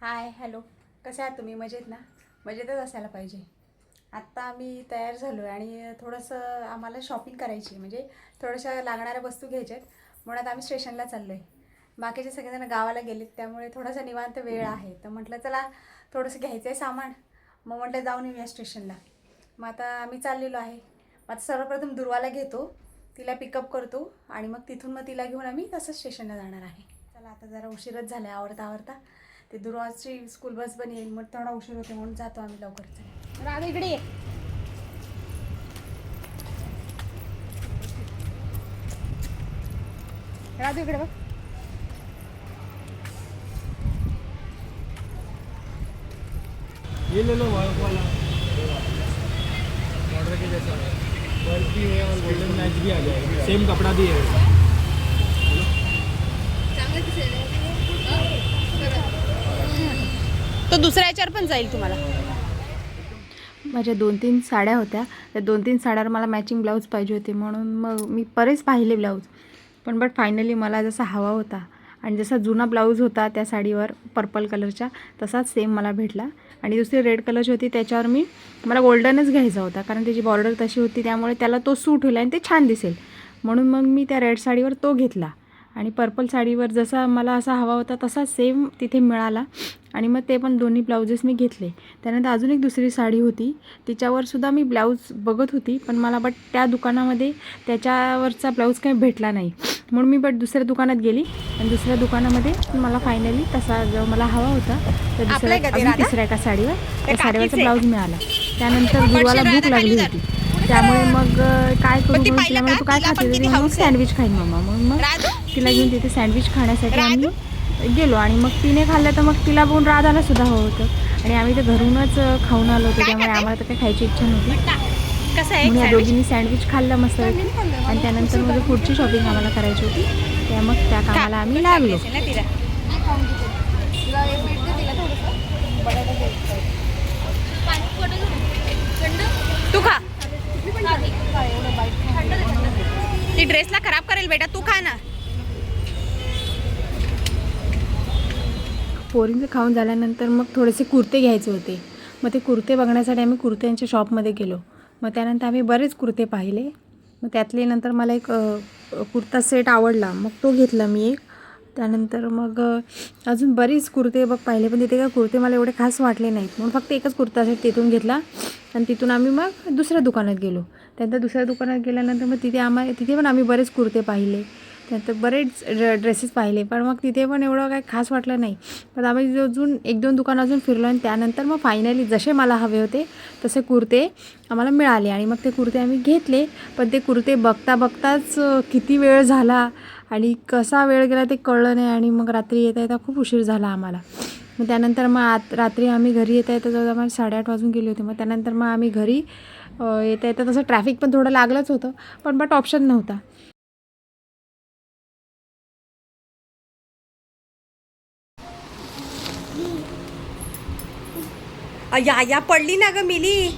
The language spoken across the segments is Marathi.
Hi hello. कसे आहात तुम्ही? मजेत ना? मजेतच असायला पाहिजे. आत्ता आम्ही तयार झालो आहे आणि थोडंसं आम्हाला शॉपिंग करायची, म्हणजे थोड्याशा लागणाऱ्या वस्तू घ्यायच्या आहेत. म्हणून आम्ही स्टेशनला चाललो आहे. बाकीचे सगळेजण गावाला गेलेत, त्यामुळे थोडासा निवांत वेळ आहे. तर म्हटलं चला थोडंसं घ्यायचं आहे सामान. मग म्हटलं जाऊन येऊया स्टेशनला. मग आता आम्ही चाललेलो आहे. मग आता सर्वप्रथम दुर्वाला घेतो, तिला पिकअप करतो आणि मग तिथून मग तिला घेऊन आम्ही तसं स्टेशनला जाणार आहे. चला आता जरा उशीरच झाला आहे आवरता आवरता. ते दुर्वाची स्कूल बस पण येईल, मग थोडा उशीर होते म्हणून जातो आम्ही लवकर. चला राधा इकडे ये. राधू इकडे बघ. ये ले लो वाला ऑर्डर के जैसा वर्क भी है और गोल्डन मैच भी आ जाएगा, सेम कपड़ा भी है। तो दुसऱ्या याच्यावर पण जाईल तुम्हाला. माझ्या 2-3 साड्या होत्या, त्या 2-3 साड्यावर मला मॅचिंग ब्लाऊज पाहिजे होते, म्हणून मग मी बरेच पाहिले ब्लाऊज. बट फायनली मला जसा हवा होता आणि जसा जुना ब्लाऊज होता त्या साडीवर पर्पल कलरच्या, तसाच सेम मला भेटला. आणि दुसरी रेड कलरची होती, त्याच्यावर मला गोल्डनच घ्यायचा होता, कारण त्याची बॉर्डर तशी होती, त्यामुळे त्याला तो सूट होईल आणि ते छान दिसेल. म्हणून मग मी त्या रेड साडीवर तो घेतला आणि पर्पल साडीवर जसा मला असा हवा होता तसा सेम तिथे मिळाला. आणि मग ते पण दोन्ही ब्लाउजेस मी घेतले. त्यानंतर अजून एक दुसरी साडी होती, तिच्यावरसुद्धा मी ब्लाऊज बघत होती, पण मला त्या दुकानामध्ये त्याच्यावरचा ब्लाऊज काही भेटला नाही. म्हणून मी दुसऱ्या दुकानात गेली आणि दुसऱ्या दुकानामध्ये मला फायनली तसा जो मला हवा होता त्या तिसऱ्या एका साडीवर त्या साडीवरचा ब्लाऊज मिळाला. त्यानंतर दुर्वाला भूक लागली होती, त्यामुळे मग काय करू म्हणून तिला म्हणजे तू काय खाते? मग सँडविच खाईन मम्मा. म्हणून मग तिला घेऊन तिथे सँडविच खाण्यासाठी आम्ही गेलो. आणि मग तिने खाल्लं तर मग तिला बघून राधाला सुद्धा हवं होतं. आणि आम्ही ते घरूनच खाऊन आलो होतो, त्यामुळे आम्हाला तर काही खायची इच्छा नव्हती. म्हणून या दोघींनी सँडविच खाल्लं मस्त. आणि त्यानंतर मग पुढची शॉपिंग आम्हाला करायची होती, मग त्या कामाला आम्ही लागलो. तू खा. ती ड्रेसला खराब करेल बेटा, तू खा ना. पोरींचं खाऊन झाल्यानंतर मग थोडेसे कुर्ते घ्यायचे होते. मग ते कुर्ते बघण्यासाठी आम्ही कुर्त्यांच्या शॉपमध्ये गेलो. मग त्यानंतर आम्ही बरेच कुर्ते पाहिले. मग त्यातले नंतर मला एक कुर्ता सेट आवडला, मग तो घेतला मी एक. त्यानंतर मग अजून बरीच कुर्ते पाहिले, पण तिथे काय कुर्ते मला एवढे खास वाटले नाहीत, म्हणून फक्त एकच कुर्ता सेट तिथून घेतला. आणि तिथून आम्ही मग दुसऱ्या दुकानात गेलो. त्यानंतर दुसऱ्या दुकानात गेल्यानंतर मग तिथे पण आम्ही बरेच कुर्ते पाहिले. त्यानंतर बरेच ड्रेसेस पाहिले, पण मग तिथे पण एवढं काही खास वाटलं नाही. पण आम्ही अजून 1-2 दुकानं अजून फिरलो आणि त्यानंतर मग फायनली जसे मला हवे होते तसे कुर्ते आम्हाला मिळाले. आणि मग ते कुर्ते आम्ही घेतले. पण ते कुर्ते बघताच किती वेळ झाला आणि कसा वेळ गेला ते कळलं नाही. आणि मग रात्री येता खूप उशीर झाला आम्हाला. मग त्यानंतर मग रात्री आम्ही घरी येता जवळ आम्हाला 8:30 वाजून गेले होते. मग त्यानंतर मग आम्ही घरी येता तसं ट्रॅफिक पण थोडं लागलंच होतं, पण ऑप्शन नव्हता. या पडली ना ग मिली.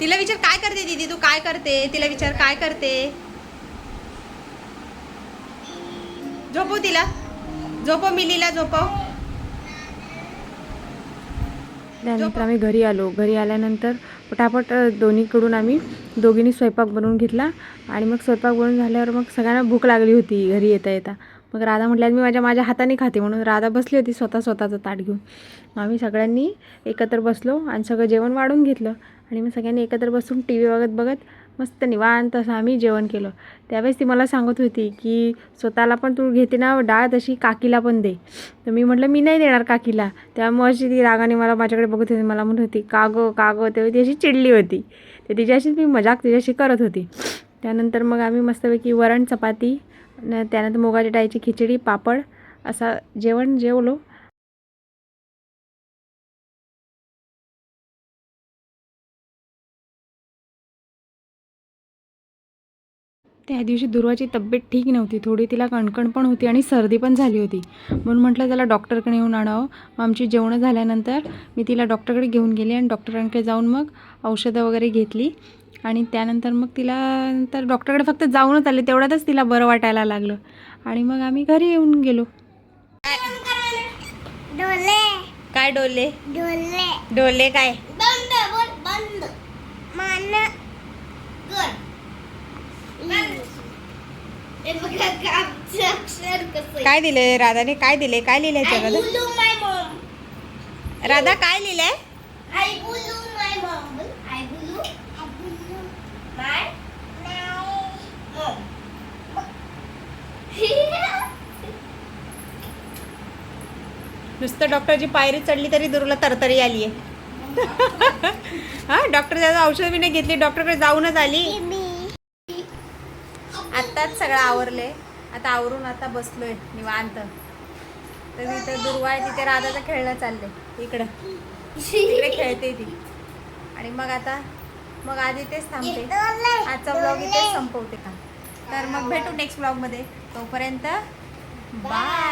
तिला विचार काय करते दीदी, तू काय करते? तिला विचार काय करते. झोपव तिला, झोपव मिलीला, झोपव. त्यानंतर आम्ही घरी आलो. घरी आल्यानंतर पटापट दोघींनी स्वयंपाक बनवून घेतला. आणि मग स्वयंपाक बनवून झाल्यावर मग सगळ्यांना भूक लागली होती घरी येता. मग राधा म्हटल्या मी माझ्या हाताने खाते, म्हणून राधा बसली होती स्वतःचं ताट घेऊन. आम्ही सगळ्यांनी एकत्र बसलो आणि सगळं जेवण वाढून घेतलं. आणि मग सगळ्यांनी एकत्र बसून TV बघत मस्त निवांत असं आम्ही जेवण केलं. त्यावेळेस ती मला सांगत होती की स्वतःला पण तू घेते ना डाळ, तशी काकीला पण दे. तर मी म्हटलं मी नाही देणार काकीला. त्यामुळे अशी ती रागाने माझ्याकडे बघत होती, मला म्हणत होती का गं. तेव्हा ती अशी चिडली होती. तर तिच्याशीच मी मजाक तिच्याशी करत होती. त्यानंतर मग आम्ही मस्तपैकी वरण, चपाती, त्यानंतर मुगाच्या डाळीची खिचडी, पापड असं जेवण जेवलो. त्या दिवशी दुर्वाची तब्येत ठीक नव्हती, थोडी तिला कणकण पण होती आणि सर्दी पण झाली होती. म्हणून म्हटलं त्याला डॉक्टरकडे येऊन आणावं. मग आमची जेवणं झाल्यानंतर मी तिला डॉक्टरकडे घेऊन गेली आणि डॉक्टरांकडे जाऊन मग औषधं वगैरे घेतली आणि त्यानंतर मग तिला नंतर डॉक्टरकडे फक्त जाऊनच आले, तेवढ्यातच तिला बरं वाटायला लागलं आणि मग आम्ही घरी येऊन गेलो. डोले काय डोले? डोले डोले काय? बंद बोल बंद मान कर हे बघा कापचं अक्षर कसं काय दिले राधाने? काय दिले? काय लिहिलंय I त्याच्यामध्ये? bully my mom. राधा काय लिहिलंय? I bully my mom. I bully my mom. नुसतं डॉक्टरची पायरी चढली तरी दुरूला तरतरी आली आहे. हां, डॉक्टर त्याचं औषध बी नाही घेतली, डॉक्टरकडे जाऊनच आली. आत्ताच सगळं आवरले, आता आवरून आता बसलोय निवांत. तर तिथे दुर्वा आहे, तिथे राधाचं खेळणं चाललंय. इकडे खेळते ती आणि मग आज इथेच थांबते. आजचा ब्लॉग इथेच संपवते का. तर मग भेटू नेक्स्ट ब्लॉगमध्ये. तोपर्यंत बाय.